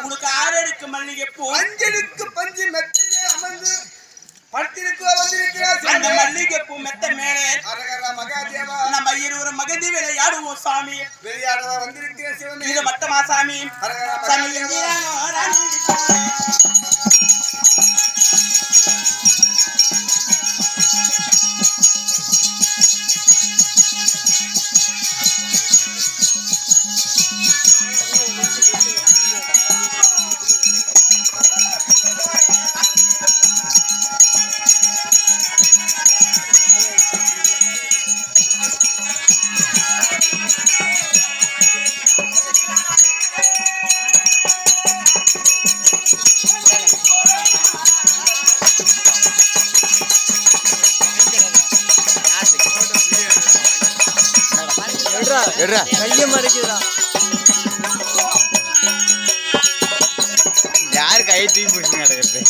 உனக்கு 6 அடுக்கு மல்லிகை பூ 5 அடுக்கு பஞ்சு மெத்தையிலே அமர்ந்து அந்த மல்லிகை பூ மெத்த மேலே நம்ம இருவரும் மகதி விளையாடுவோம் சாமி. விளையாடவா வந்திருக்கிற சிவமே இது மட்டமா சாமி? சாமி கைய மறைக்குதா யாரு கையை தூக்கி பிடிச்சு நடக்கிறது?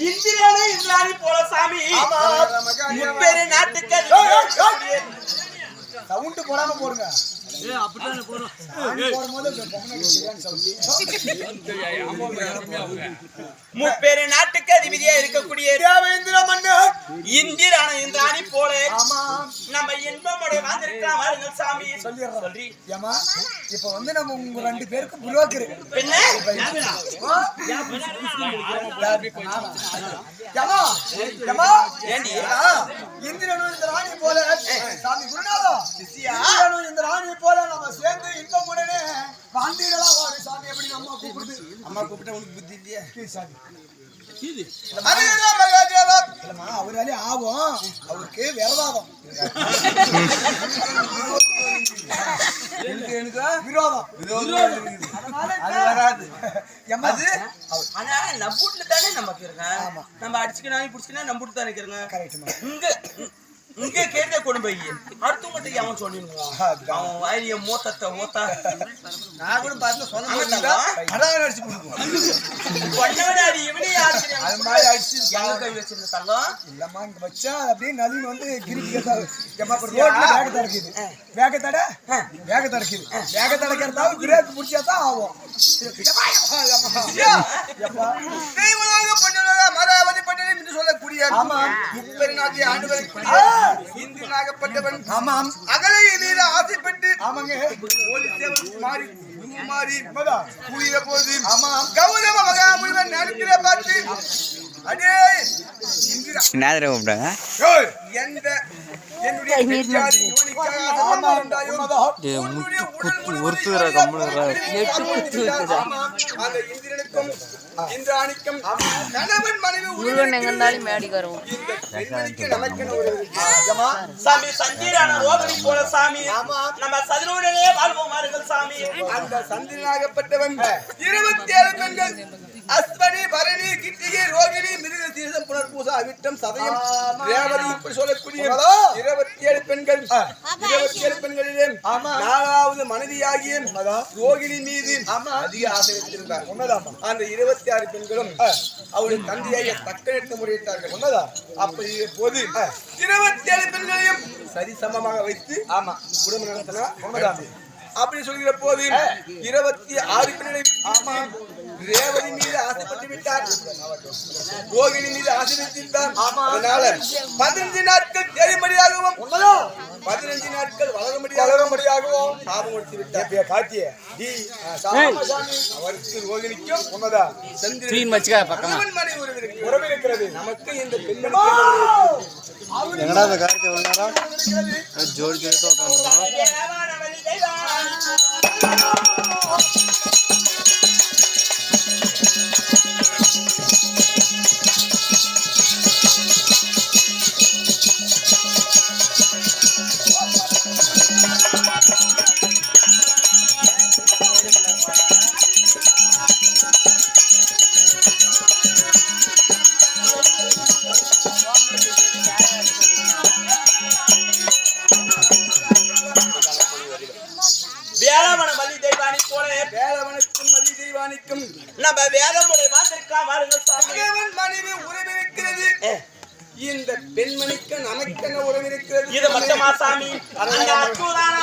இந்திரனே இந்திராணி போல சாமி. முப்பேரு நாட்டுக்கு சவுண்ட் போடாம போடுங்க. முப்பேரு நாட்டுக்கு அதிபதியா இருக்கக்கூடிய தேவேந்திர மன்னர் இந்திரான இந்திராணி போல நம்ம இன்பமுடைய வாழ்ந்திருக்கலாம் சாமி. சொல்றி ஏமா இப்ப வந்து நம்ம உங்க 2 பேருக்கு புரோக்கர் பின்ன இந்திரனும் இந்த ராணி போல சாமி குருநாதா இந்திரனும் இந்த ராணி போல நம்ம சேர்ந்து இன்பமுடனே வாழ்ந்தீங்களா சாமி. எப்படி அம்மா கூப்பிடுது? அம்மா கூப்பிட்டா உனக்கு புத்தி இல்லையா? சாமி அவராலே ஆகும், அவருக்கு விரவாதம் விரோதம் வராது. ஆனா நம்பூட்ல தானே நமக்கு இருக்காங்க. நம்ம அடிச்சுக்கினாலும் பிடிச்சிக்கினா நம்பூட்டு தானே இருக்கிறாங்க. இங்க கேட்ட கொண்டு போய் அடுத்தவங்கிட்ட அவன் சொல்லிடுவான். அவன் வாரிய மூத்தத்தை மூத்தா நான் கூட பார்த்து சொன்ன அடிச்சு கை வச்சிருந்த தங்கம் இல்லம்மா இங்க வச்சா அப்படியே நளின் வந்து கிரிக்கி வேக தடக்குது வேக தடக்குது வேக தடக்கிறதாவும் பிரேக் பிடிச்சாதான் ஆகும். சொல்லக்கூடிய முப்பெருநாட்டிய ஆண்டுகளை இந்து நாகப்பட்டவன் ஆமாம் அகலை மீது ஆசைப்பட்டு ஆமாங்க மாறி கூறிய போது ஆமாம் கௌரவ மகாமுனிவன் நடிக்கிற பார்த்து அடே இந்திரா எந்த என்னுடைய இந்திரனுக்கும் இந்திராணிக்கும் கணவன் மனைவி மேடி வரும் சாமி சஞ்சீரான ரோகிணி போல சாமி. நம்ம சதுரனுடனே வாழ்வோமார்கள் சாமி. அந்த சந்திரனாகப்பட்டவன் 27 பெண்கள் அஸ்வனி பரணி கிட்டிகை ரோகிணி மிருக தீர்த்தம் புனர்பூசா அவிட்டம் சதயம் ரேவதி இப்படி சொல்லக்கூடிய 27 பெண்கள் 27 பெண்களிலே 4வது மனைவியாகிய ரோகிணி மீது அதிக ஆசை வைத்திருந்தார். அந்த 26 பெண்களும் அவருடைய தந்தையை தக்கெடுத்து முறையிட்டார்கள். அப்படி போது 27 பெண்களையும் சரிசமமாக வைத்து குடும்பம் நடத்தினார். அப்படி சொல்கிற போது 26 பெண்களை ரேவதி மீது ஆசைப்பட்டு விட்டார், ரோகிணி மீது ஆசை வைத்திருந்தார். அதனால 15 நாட்கள் தேடிமடியாகவும் 15 நாட்கள் வளரும்படியாகவும் சாபம் கொடுத்து விட்டார். அவருக்கு ரோகிணிக்கும் சந்திரன் உறவு இருக்கிறது. நமக்கு இந்த மாணிக்கம் நம்ம வேதமுறை வந்திருக்கா பாருங்க சாமி. கணவன் மனைவி உறவு இருக்கிறது. இந்த பெண்மணிக்கு நமக்கென்ன உறவு இருக்கிறது? இது மட்டுமா சாமி? அந்த அற்புதமான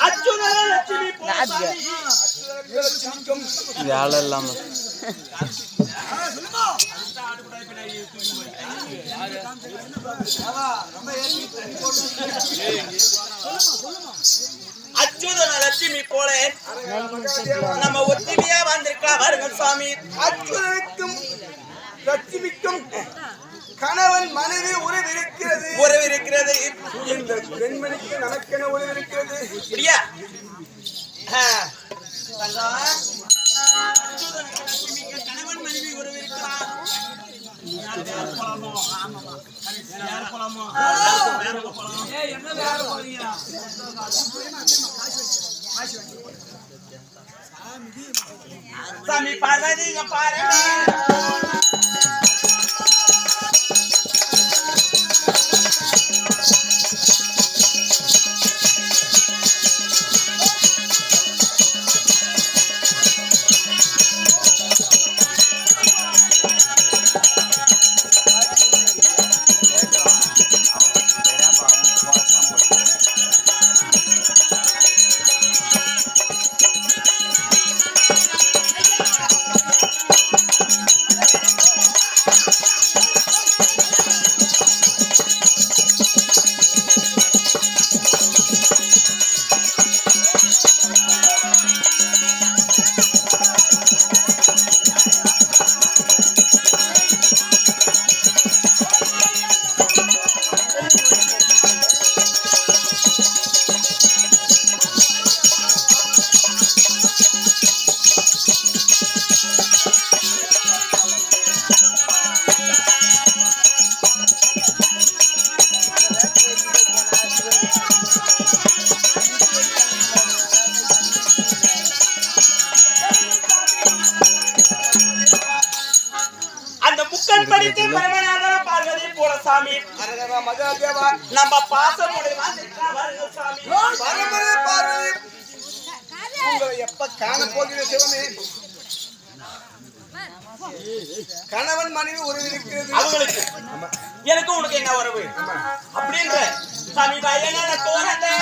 அச்சுதன லட்சுமி போல சாமி. வேலை இல்லாம அச்சுதன லட்சுமி போல நம்ம ஒத்துமையா வந்திருக்கா பாருங்க சாமி. அச்சுதனுக்கும் லட்சுமிக்கும் கணவன் மனைவி உறவு இருக்கிறது. உறவு இருக்கிறது. இந்த பெண்மணிக்கு நமக்கென உறவு இருக்கிறது. அப்படியா? தங்கம், அச்சுதன லட்சுமிக்கு கணவன் மனைவி உறவு இருக்கிறா. யார் போலாமோ? யார் போலாமோ? என்ன வேற போறீங்க? சாமி பார்வதிங்க பாருங்க. அந்த முக்கன் படித்து பரமநாதன பார்வதி போல சாமி. மகாதேவா நம்ம பாசமுடைய வந்திருக்கா பாருங்க சாமி. பரமனே பார்வதி உங்களை எப்ப காண போகிற சிவமே? கணவன் மனைவி உறவு இருக்கிறது. அவங்களுக்கு எனக்கு உனக்கு என்ன உறவு அப்படின்ற சாமி பயங்கர தோரணை